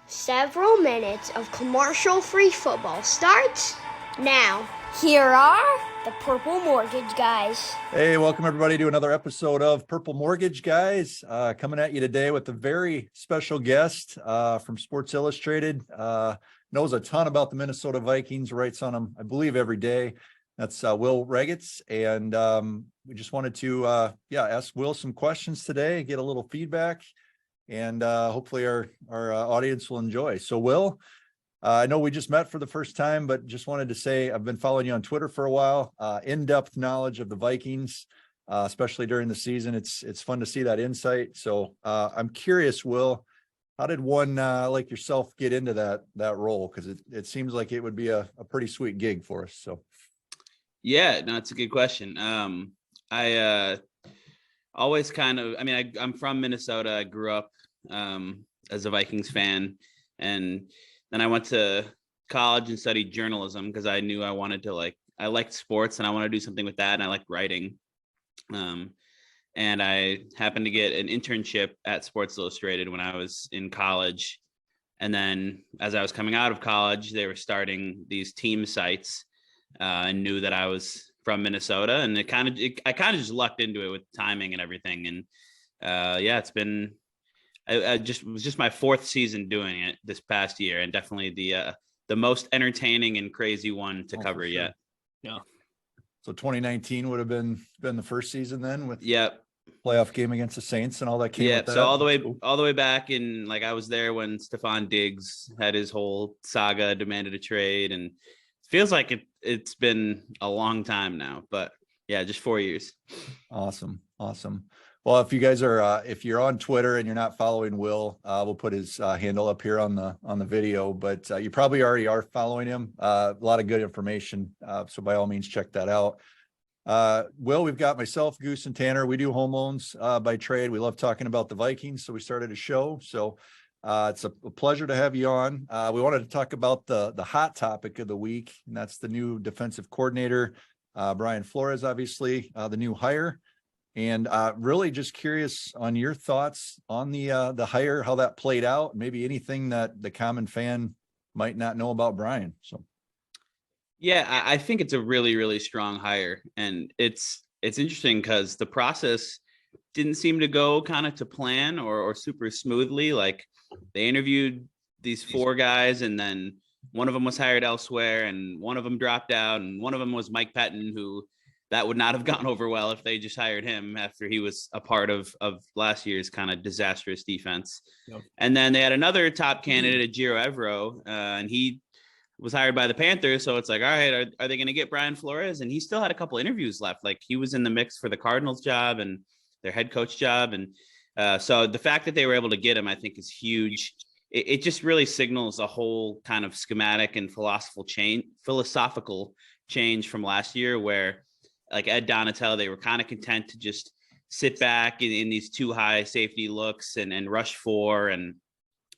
Several minutes of commercial-free football starts now. Here are the Purple Mortgage Guys. Hey, welcome everybody to another episode of Purple Mortgage Guys. Coming at you today with a very special guest from Sports Illustrated. Knows a ton about the Minnesota Vikings, writes on them, I believe, every day. That's Will Ragatz. And we just wanted to ask Will some questions today, get a little feedback, and hopefully our audience will enjoy. So Will, I know we just met for the first time, but just wanted to say I've been following you on Twitter for a while. In-depth knowledge of the Vikings, especially during the season. It's fun to see that insight. So I'm curious, Will, how did one like yourself get into that role? Because it seems like it would be a pretty sweet gig for us. So yeah, no, it's a good question. I always I'm from Minnesota. I grew up as a Vikings fan, and then I went to college and studied journalism because I knew I wanted to I liked sports and I want to do something with that. And I liked writing. And I happened to get an internship at Sports Illustrated when I was in college. And then as I was coming out of college, they were starting these team sites and knew that I was from Minnesota. And I kind of just lucked into it with timing and everything. And it's been, it was just my fourth season doing it this past year, and definitely the most entertaining and crazy one to cover yet. Yeah. So 2019 would have been the first season then with playoff game against the Saints and all that came with that. So all the way back in, I was there when Stephon Diggs had his whole saga, demanded a trade, and it feels like it's been a long time now, but yeah, just 4 years. Awesome. Well, if you guys are, if you're on Twitter and you're not following Will, we'll put his handle up here on the video, but you probably already are following him. A lot of good information. So by all means, check that out. Will, we've got myself, Goose and Tanner. We do home loans by trade. We love talking about the Vikings. So we started a show. So it's a pleasure to have you on. We wanted to talk about the hot topic of the week, and that's the new defensive coordinator, Brian Flores, obviously the new hire. And really just curious on your thoughts on the hire, how that played out, maybe anything that the common fan might not know about Brian. So, yeah, I think it's a really, really strong hire, and it's interesting because the process didn't seem to go kind of to plan or super smoothly. Like they interviewed these four guys, and then one of them was hired elsewhere, and one of them dropped out, and one of them was Mike Pettin, who that would not have gone over well if they just hired him after he was a part of last year's kind of disastrous defense. Yep. And then they had another top candidate, Giro Evero, and he was hired by the Panthers. So it's like, all right, are they going to get Brian Flores? And he still had a couple interviews left. Like he was in the mix for the Cardinals job and their head coach job. And so the fact that they were able to get him, I think, is huge. It just really signals a whole kind of schematic and philosophical change from last year, where like Ed Donatell, they were kind of content to just sit back in these too high safety looks and rush for, and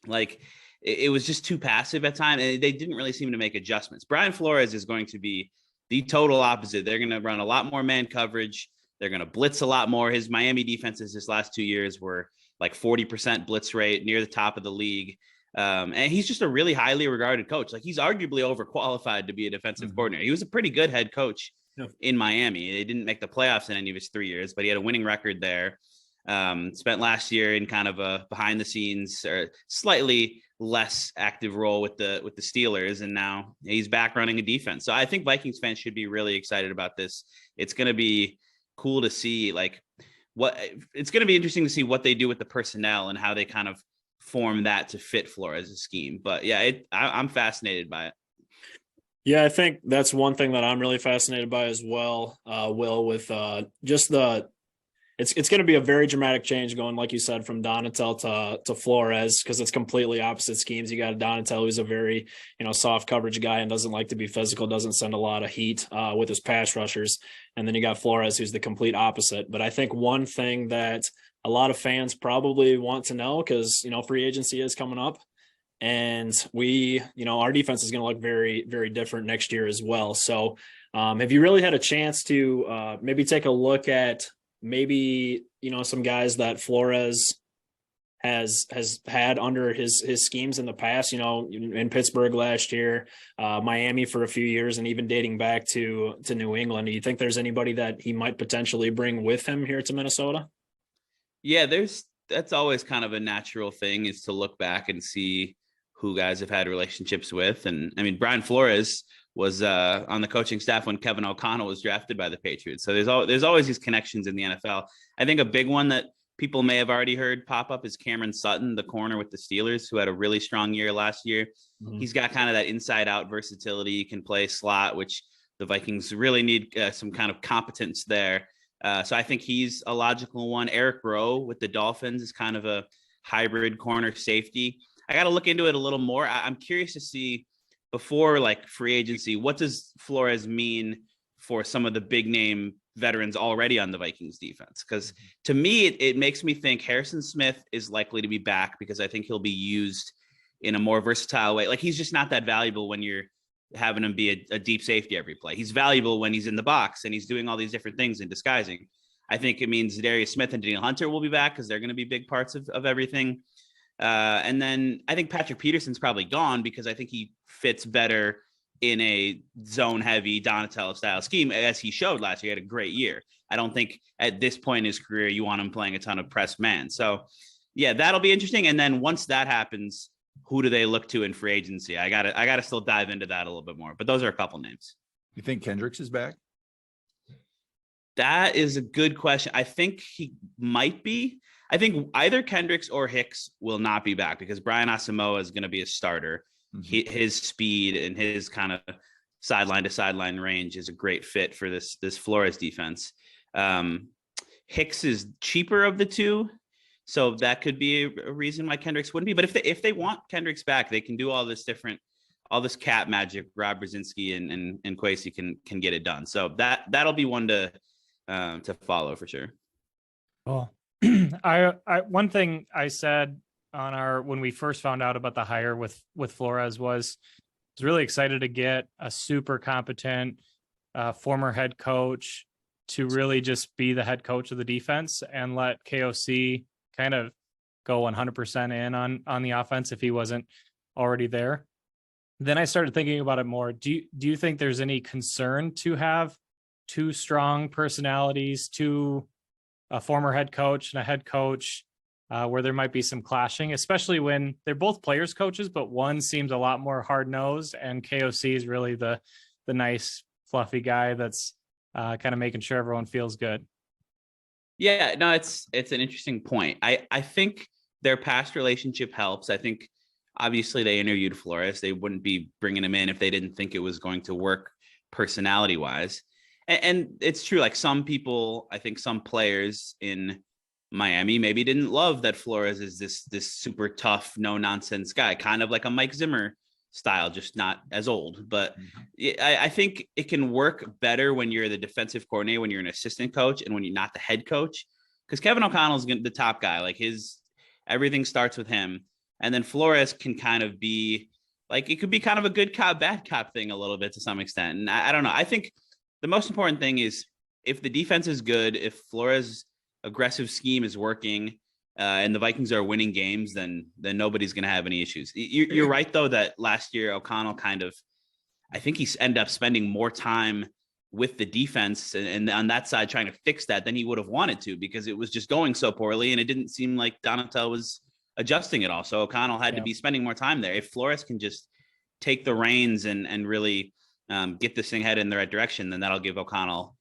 like it was just too passive at times, and they didn't really seem to make adjustments. Brian Flores is going to be the total opposite. They're going to run a lot more man coverage. They're going to blitz a lot more. His Miami defenses this last 2 years were like 40% blitz rate, near the top of the league. And he's just a really highly regarded coach. Like he's arguably overqualified to be a defensive coordinator. He was a pretty good head coach in Miami. They didn't make the playoffs in any of his 3 years, but he had a winning record there. Spent last year in kind of a behind the scenes or slightly less active role with the Steelers, and now he's back running a defense. So I think Vikings fans should be really excited about this. It's going to be cool to see it's going to be interesting to see what they do with the personnel and how they kind of form that to fit Flores' scheme. But yeah, I'm fascinated by it. Yeah, I think that's one thing that I'm really fascinated by as well, Will, with just it's going to be a very dramatic change going, like you said, from Donatell to Flores, because it's completely opposite schemes. You got a Donatell who's a very, soft coverage guy and doesn't like to be physical, doesn't send a lot of heat with his pass rushers. And then you got Flores, who's the complete opposite. But I think one thing that a lot of fans probably want to know, because, free agency is coming up, and our defense is going to look very, very different next year as well. So have you really had a chance to maybe take a look at maybe, some guys that Flores has had under his schemes in the past, in Pittsburgh last year, Miami for a few years, and even dating back to New England. Do you think there's anybody that he might potentially bring with him here to Minnesota? Yeah, that's always kind of a natural thing, is to look back and see who guys have had relationships with. And I mean, Brian Flores was on the coaching staff when Kevin O'Connell was drafted by the Patriots. So there's always these connections in the NFL. I think a big one that people may have already heard pop up is Cameron Sutton, the corner with the Steelers, who had a really strong year last year. Mm-hmm. He's got kind of that inside out versatility. He can play slot, which the Vikings really need some kind of competence there. So I think he's a logical one. Eric Rowe with the Dolphins is kind of a hybrid corner safety. I got to look into it a little more. I'm curious to see, before like free agency, what does Flores mean for some of the big name veterans already on the Vikings defense? Because to me, it makes me think Harrison Smith is likely to be back, because I think he'll be used in a more versatile way. Like, he's just not that valuable when you're having him be a deep safety every play. He's valuable when he's in the box and he's doing all these different things and disguising. I think it means Darius Smith and Daniel Hunter will be back, because they're going to be big parts of everything. And then I think Patrick Peterson's probably gone, because I think he fits better in a zone heavy Donatello style scheme, as he showed last year. He had a great year. I don't think at this point in his career you want him playing a ton of press man. So yeah, that'll be interesting. And then once that happens, who do they look to in free agency? I gotta still dive into that a little bit more, but those are a couple names. You think Kendricks is back? That is a good question. I think he might be. I think either Kendricks or Hicks will not be back, because Brian Asamoah is going to be a starter. Mm-hmm. His speed and his kind of sideline to sideline range is a great fit for this Flores defense. Hicks is cheaper of the two, so that could be a reason why Kendricks wouldn't be. But if they want Kendricks back, they can do all this cat magic. Rob Brzezinski and Kwesi can get it done. So that'll be one to follow for sure. Oh, one thing I said on when we first found out about the hire with Flores was really excited to get a super competent former head coach to really just be the head coach of the defense and let KOC kind of go 100% in on the offense if he wasn't already there. Then I started thinking about it more. Do you think there's any concern to have two strong personalities, a former head coach and a head coach, where there might be some clashing, especially when they're both players coaches, but one seems a lot more hard-nosed, and KOC is really the nice, fluffy guy that's kind of making sure everyone feels good. Yeah, no, it's an interesting point. I think their past relationship helps. I think obviously they interviewed Flores. They wouldn't be bringing him in if they didn't think it was going to work personality-wise. And it's true, like some people, I think some players in Miami maybe didn't love that Flores is this super tough, no nonsense guy, kind of like a Mike Zimmer style, just not as old. But I think it can work better when you're the defensive coordinator, when you're an assistant coach, and when you're not the head coach. Because Kevin O'Connell's the top guy, like everything starts with him. And then Flores can kind of be like, it could be kind of a good cop, bad cop thing a little bit to some extent. And I don't know. I think the most important thing is if the defense is good, if Flores' aggressive scheme is working, and the Vikings are winning games, then nobody's going to have any issues. You're right, though, that last year O'Connell I think he ended up spending more time with the defense and on that side trying to fix that than he would have wanted to, because it was just going so poorly, and it didn't seem like Donatello was adjusting it all. So O'Connell had to be spending more time there. If Flores can just take the reins and really get this thing headed in the right direction, then that'll give O'Connell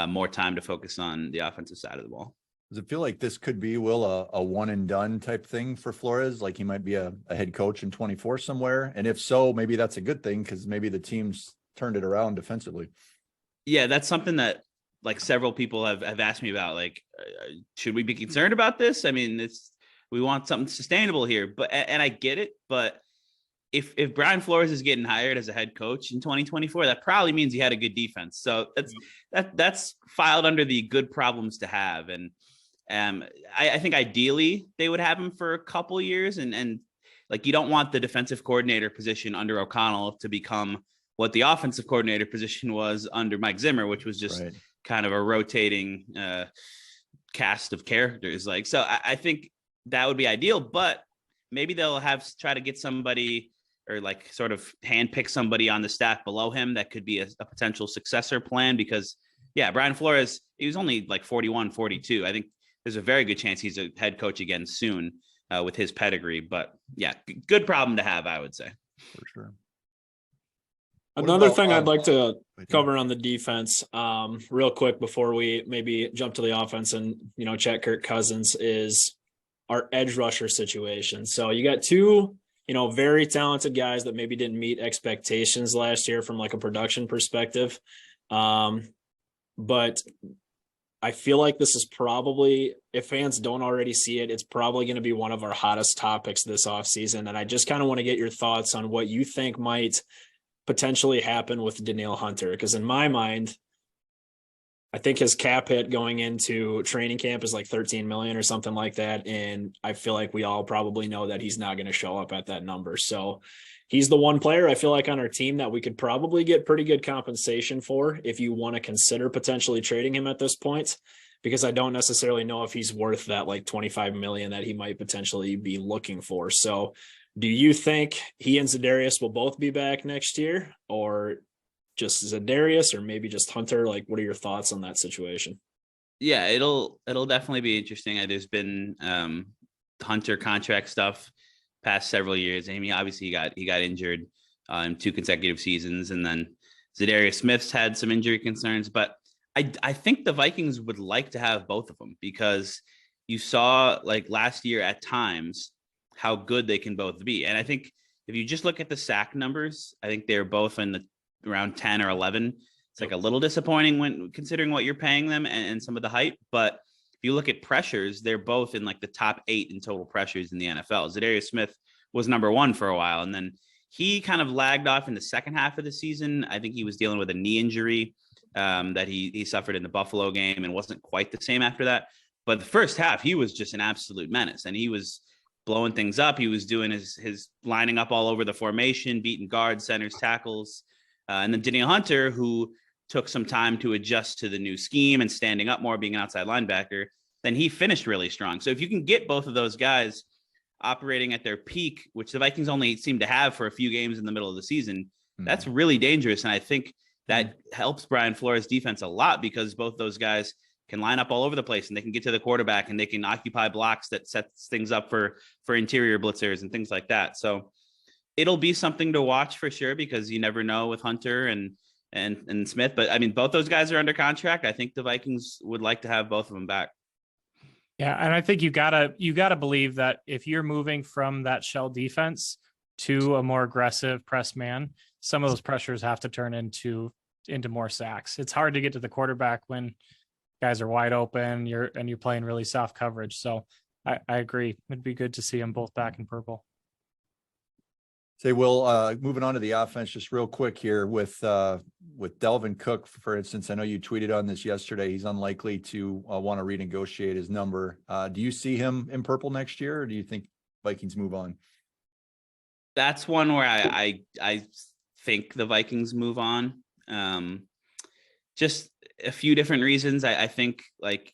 more time to focus on the offensive side of the ball. Does it feel like this could be, Will, a one and done type thing for Flores? Like he might be a head coach in 24 somewhere? And if so, maybe that's a good thing, because maybe the team's turned it around defensively. Yeah, that's something that like several people have asked me about. Like, should we be concerned about this? I mean, we want something sustainable here, and I get it, but if Brian Flores is getting hired as a head coach in 2024, that probably means he had a good defense. So that's filed under the good problems to have. And I think ideally they would have him for a couple years, and like you don't want the defensive coordinator position under O'Connell to become what the offensive coordinator position was under Mike Zimmer, which was just kind of a rotating cast of characters. Like, so I think that would be ideal, but maybe they'll try to get somebody or like sort of handpick somebody on the staff below him that could be a potential successor plan because Brian Flores, he was only like 41, 42. I think there's a very good chance he's a head coach again soon with his pedigree, but good problem to have, I would say. For sure. Another thing I'd like to cover on the defense real quick before we maybe jump to the offense and, chat Kirk Cousins is our edge rusher situation. So you got two, very talented guys that maybe didn't meet expectations last year from like a production perspective. But I feel like this is probably, if fans don't already see it, it's probably going to be one of our hottest topics this offseason. And I just kind of want to get your thoughts on what you think might potentially happen with Danielle Hunter. Because in my mind, I think his cap hit going into training camp is like 13 million or something like that. And I feel like we all probably know that he's not going to show up at that number. So he's the one player I feel like on our team that we could probably get pretty good compensation for if you want to consider potentially trading him at this point, because I don't necessarily know if he's worth that like 25 million that he might potentially be looking for. So do you think he and Za'Darius will both be back next year, or just Za'Darius, or maybe just Hunter? Like, what are your thoughts on that situation? Yeah, it'll definitely be interesting. There's been Hunter contract stuff past several years. I mean, obviously he got injured in 2 consecutive seasons, and then Za'Darius Smith's had some injury concerns. But I think the Vikings would like to have both of them because you saw like last year at times how good they can both be. And I think if you just look at the sack numbers, I think they're both in the around 10 or 11. It's like a little disappointing when considering what you're paying them and some of the hype. But if you look at pressures, they're both in like the top 8 in total pressures in the NFL. Za'Darius Smith was number 1 for a while, and then he kind of lagged off in the second half of the season. I think he was dealing with a knee injury that he suffered in the Buffalo game and wasn't quite the same after that. But the first half, he was just an absolute menace, and he was blowing things up. He was doing his lining up all over the formation, beating guards, centers, tackles. And then Danielle Hunter, who took some time to adjust to the new scheme and standing up more, being an outside linebacker, then he finished really strong. So if you can get both of those guys operating at their peak, which the Vikings only seem to have for a few games in the middle of the season, that's really dangerous. And I think that helps Brian Flores' defense a lot because both those guys can line up all over the place and they can get to the quarterback and they can occupy blocks that sets things up for interior blitzers and things like that. So it'll be something to watch for sure because you never know with Hunter and Smith. But I mean, both those guys are under contract. I think the Vikings would like to have both of them back. Yeah, and I think you gotta believe that if you're moving from that shell defense to a more aggressive press man, some of those pressures have to turn into more sacks. It's hard to get to the quarterback when guys are wide open. You're playing really soft coverage. So I agree. It'd be good to see them both back in purple. Say, Will, moving on to the offense, just real quick here with Delvin Cook, for instance. I know you tweeted on this yesterday. He's unlikely to want to renegotiate his number. Do you see him in purple next year, or do you think Vikings move on? That's one where I think the Vikings move on. Just a few different reasons. I think like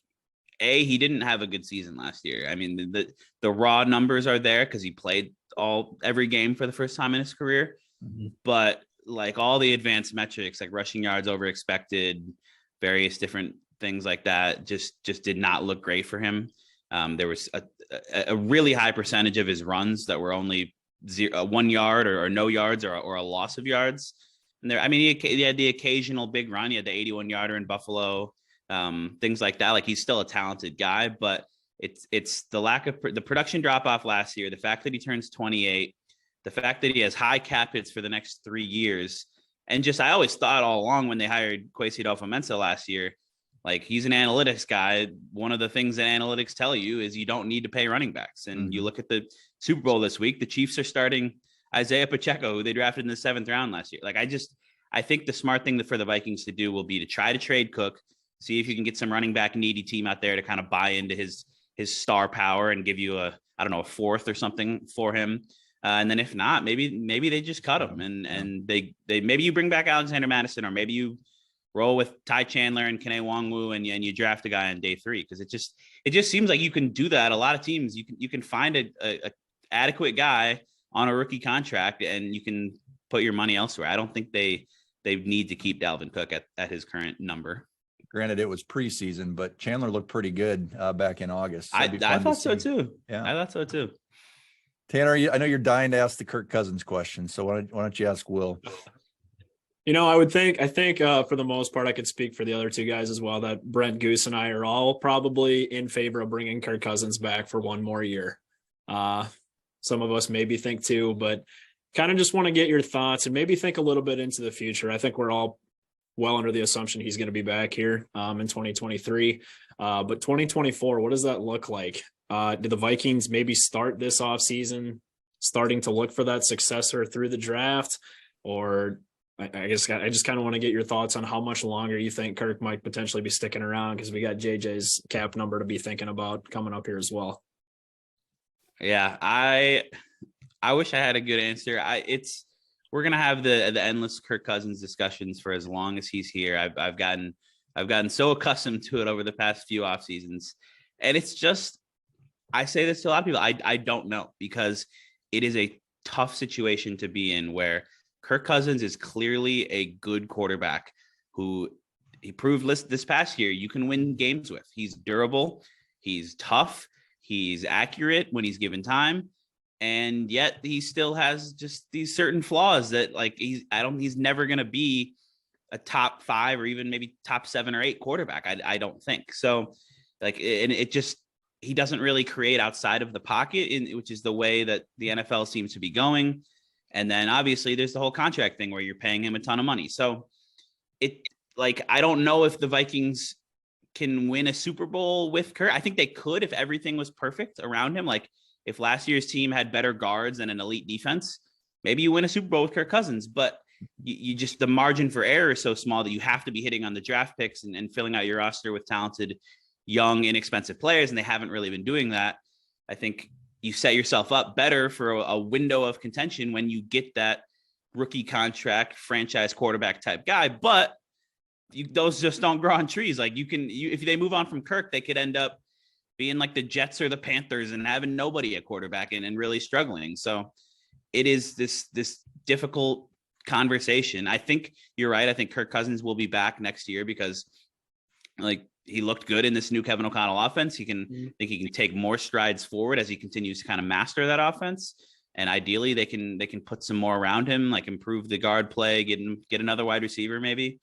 he didn't have a good season last year. I mean, the raw numbers are there because he played every game for the first time in his career, but like all the advanced metrics like rushing yards over expected, various different things like that just did not look great for him. There was a really high percentage of his runs that were only 1 yard or no yards or a loss of yards. And there, I mean, he had the occasional big run. He had the 81 yarder in Buffalo, things like that. Like he's still a talented guy, but it's the lack of the production drop off last year. The fact that he turns 28, the fact that he has high cap hits for the next 3 years. And just, I always thought all along when they hired Kwesi Adolfo-Mensah last year, like he's an analytics guy. One of the things that analytics tell you is you don't need to pay running backs. And you look at the Super Bowl this week, the Chiefs are starting Isaiah Pacheco, who they drafted in the 7th round last year. Like I think the smart thing for the Vikings to do will be to try to trade Cook, see if you can get some running back needy team out there to kind of buy into his star power and give you a 4th or something for him. And then if not, maybe they just cut him and they maybe you bring back Alexander Madison, or maybe you roll with Ty Chandler and Kene Nwangwu, and you draft a guy on day 3, because it just seems like you can do that. A lot of teams you can find a adequate guy on a rookie contract, and you can put your money elsewhere. I don't think they need to keep Dalvin Cook at his current number. Granted, it was preseason, but Chandler looked pretty good back in August. So I thought so too. Yeah, I thought so too. Tanner, I know you're dying to ask the Kirk Cousins question, so why don't you ask Will? I think for the most part, I could speak for the other two guys as well, that Brent, Goose, and I are all probably in favor of bringing Kirk Cousins back for one more year. Some of us maybe think 2, but kind of just want to get your thoughts and maybe think a little bit into the future. I think we're all well under the assumption he's going to be back here in 2023. But 2024, what does that look like? Do the Vikings maybe start this offseason starting to look for that successor through the draft? Or I just kind of want to get your thoughts on how much longer you think Kirk might potentially be sticking around, because we got JJ's cap number to be thinking about coming up here as well. Yeah, I wish I had a good answer. We're gonna have the endless Kirk Cousins discussions for as long as he's here. I've gotten so accustomed to it over the past few off seasons, and it's just, I say this to a lot of people, I don't know, because it is a tough situation to be in, where Kirk Cousins is clearly a good quarterback who he proved this past year you can win games with. He's durable, he's tough, he's accurate when he's given time. And yet he still has just these certain flaws that, like, he's never going to be a top 5 or even maybe top 7 or 8 quarterback. I don't think so. Like, and he doesn't really create outside of the pocket, which is the way that the NFL seems to be going. And then obviously there's the whole contract thing where you're paying him a ton of money. So I don't know if the Vikings can win a Super Bowl with Kirk. I think they could if everything was perfect around him. Like, if last year's team had better guards and an elite defense, maybe you win a Super Bowl with Kirk Cousins. But you just, the margin for error is so small that you have to be hitting on the draft picks and filling out your roster with talented, young, inexpensive players, and they haven't really been doing that. I think you set yourself up better for a window of contention when you get that rookie contract, franchise quarterback type guy. But those just don't grow on trees. Like, if they move on from Kirk, they could end up being like the Jets or the Panthers and having nobody at quarterback and really struggling. So it is this difficult conversation. I think you're right. I think Kirk Cousins will be back next year because, like, he looked good in this new Kevin O'Connell offense. He can take more strides forward as he continues to kind of master that offense. And ideally they can put some more around him, like improve the guard play, get another wide receiver maybe.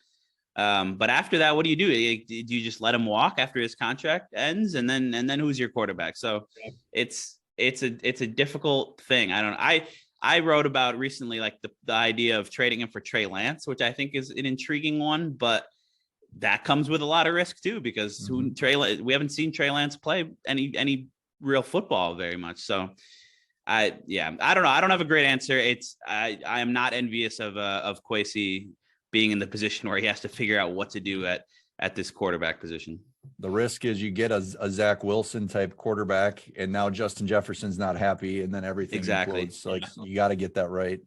But after that, what do? Do you just let him walk after his contract ends? And then who's your quarterback? So it's a difficult thing. I wrote about recently, like the idea of trading him for Trey Lance, which I think is an intriguing one, but that comes with a lot of risk too, because we haven't seen Trey Lance play any real football very much. So I don't know. I don't have a great answer. I am not envious of Kwesi being in the position where he has to figure out what to do at this quarterback position. The risk is you get a Zach Wilson type quarterback, and now Justin Jefferson's not happy, and then everything implodes. So you got to get that right.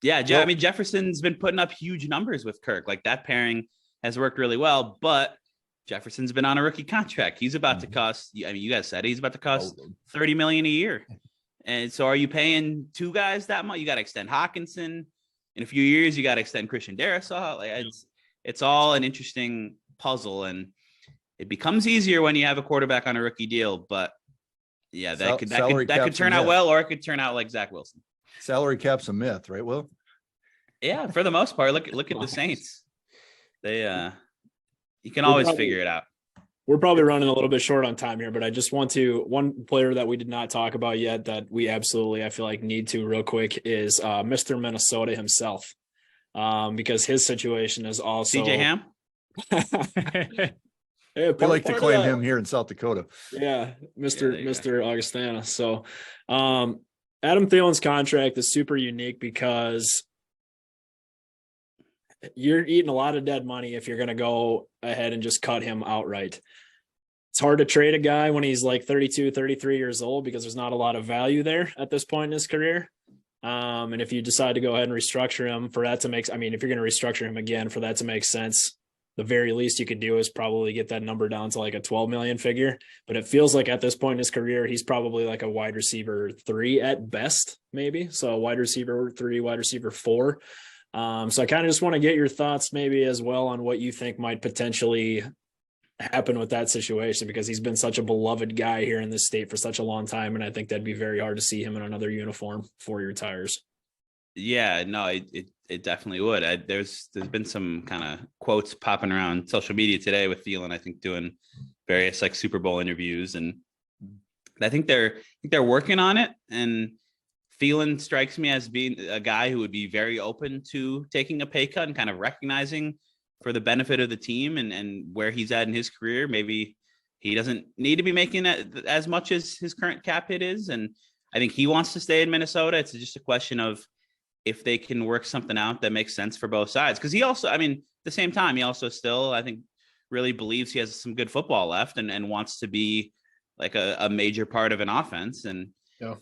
Yeah, I mean, Jefferson's been putting up huge numbers with Kirk. Like, that pairing has worked really well, but Jefferson's been on a rookie contract. He's about to cost, I mean, you guys said he's about to cost $30 million a year. And so are you paying 2 guys that much? You got to extend Hawkinson. In a few years, you got to extend Christian Darrisaw. Like, it's all an interesting puzzle, and it becomes easier when you have a quarterback on a rookie deal. But yeah, that could turn out well, or it could turn out like Zach Wilson. Salary cap's a myth, right, Will? Yeah, for the most part. Look at the Saints. They you can always figure it out. We're probably running a little bit short on time here, but I just want to, one player that we did not talk about yet that we absolutely, I feel like, need to real quick is Mr. Minnesota himself, because his situation is also CJ Ham. We like to claim him here in South Dakota. Yeah, Mr. Augustana. So Adam Thielen's contract is super unique because you're eating a lot of dead money if you're going to go ahead and just cut him outright. It's hard to trade a guy when he's like 32, 33 years old because there's not a lot of value there at this point in his career. And if you decide to go ahead and restructure him for that to make, I mean, if you're going to restructure him again for that to make sense, the very least you could do is probably get that number down to like a 12 million figure. But it feels like at this point in his career, he's probably like a wide receiver 3 at best, maybe. So a wide receiver 3, wide receiver 4. So I kind of just want to get your thoughts maybe as well on what you think might potentially happen with that situation, because he's been such a beloved guy here in this state for such a long time. And I think that'd be very hard to see him in another uniform before he retires. Yeah, no, it definitely would. There's been some kind of quotes popping around social media today with Thielen, I think, doing various like Super Bowl interviews, and I think they're working on it. And Thielen strikes me as being a guy who would be very open to taking a pay cut and kind of recognizing for the benefit of the team and where he's at in his career. Maybe he doesn't need to be making as much as his current cap hit is. And I think he wants to stay in Minnesota. It's just a question of if they can work something out that makes sense for both sides. Because he also, I mean, at the same time, he also still, I think, really believes he has some good football left and wants to be like a major part of an offense. And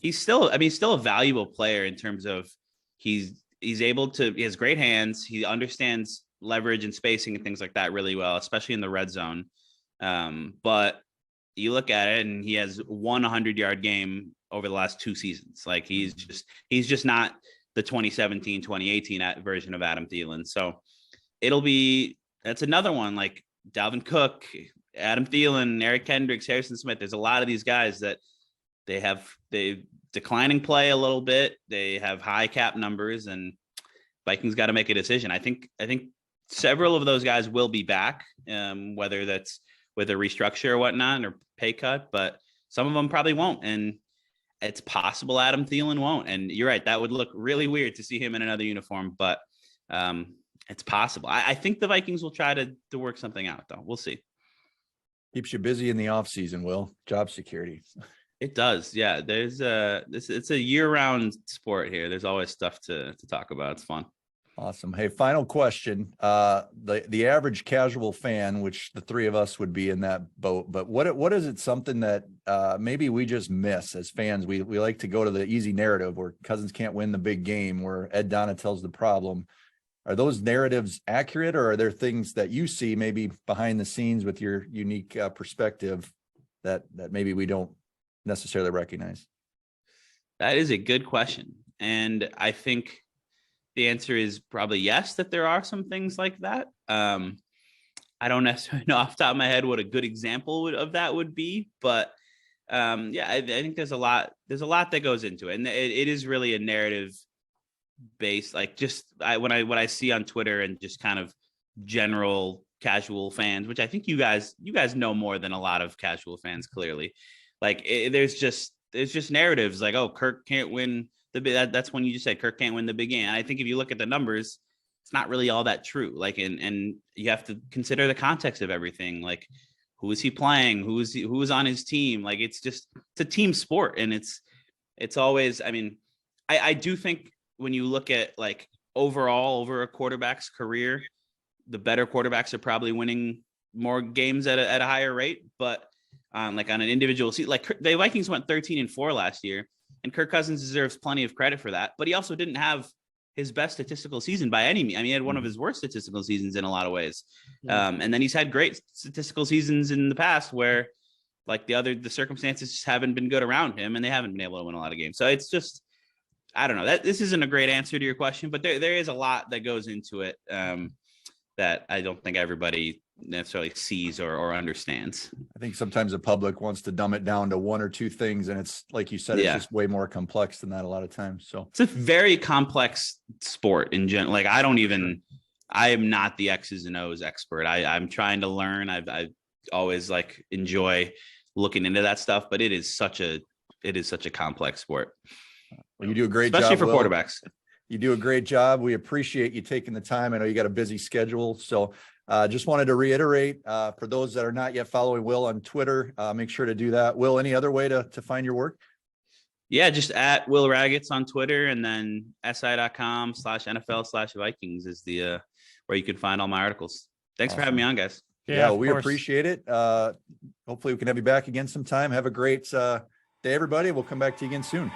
he's still, I mean, he's still a valuable player in terms of he has great hands. He understands leverage and spacing and things like that really well, especially in the red zone. But you look at it and he has 100-yard game over the last 2 seasons. Like he's just not the 2017, 2018 version of Adam Thielen. So that's another one like Dalvin Cook, Adam Thielen, Eric Kendricks, Harrison Smith. There's a lot of these guys that they declining play a little bit. They have high cap numbers, and Vikings got to make a decision. I think several of those guys will be back, whether that's with a restructure or whatnot or pay cut, but some of them probably won't. And it's possible Adam Thielen won't. And you're right, that would look really weird to see him in another uniform, but it's possible. I think the Vikings will try to work something out, though. We'll see. Keeps you busy in the off season, Will. Job security. It does. Yeah. It's a year-round sport here. There's always stuff to talk about. It's fun. Awesome. Hey, final question. The average casual fan, which the 3 of us would be in that boat, but what is it something that maybe we just miss as fans? We like to go to the easy narrative where Cousins can't win the big game, where Ed Donatell's the problem. Are those narratives accurate, or are there things that you see maybe behind the scenes with your unique perspective that maybe we don't necessarily recognize? That is a good question. And I think the answer is probably yes, that there are some things like that. I don't necessarily know off the top of my head what a good example of that would be, but I think there's a lot that goes into it. And it is really a narrative based, like just what I see on Twitter and just kind of general casual fans, which I think you guys know more than a lot of casual fans, clearly. Like there's just narratives like, oh, Kirk can't win that's when you just said Kirk can't win the big game. And I think if you look at the numbers, it's not really all that true. Like, and you have to consider the context of everything. Like, who is he playing? Who is on his team? Like, it's a team sport. And it's always, I mean, I do think when you look at like overall over a quarterback's career, the better quarterbacks are probably winning more games at a higher rate, but like on an individual seat, like the Vikings went 13-4 last year. And Kirk Cousins deserves plenty of credit for that, but he also didn't have his best statistical season by any means. I mean, he had one of his worst statistical seasons in a lot of ways. And then he's had great statistical seasons in the past where like the circumstances just haven't been good around him and they haven't been able to win a lot of games. So it's just, I don't know, this isn't a great answer to your question, but there is a lot that goes into it that I don't think everybody necessarily sees or understands. I think sometimes the public wants to dumb it down to 1 or 2 things, and it's like you said, it's just way more complex than that a lot of times. So it's a very complex sport in general. Like I am not the X's and O's expert. I'm trying to learn. I always like enjoy looking into that stuff, but it is such a complex sport. Well, you do a great especially job, for quarterbacks. You do a great job. We appreciate you taking the time. I know you got a busy schedule, so just wanted to reiterate for those that are not yet following Will on Twitter, make sure to do that. Will, any other way to find your work? Yeah, just at Will Ragatz on Twitter, and then si.com/NFL/Vikings is the where you can find all my articles. Thanks for having me on, guys. Yeah, we appreciate it. Hopefully we can have you back again sometime. Have a great day, everybody. We'll come back to you again soon.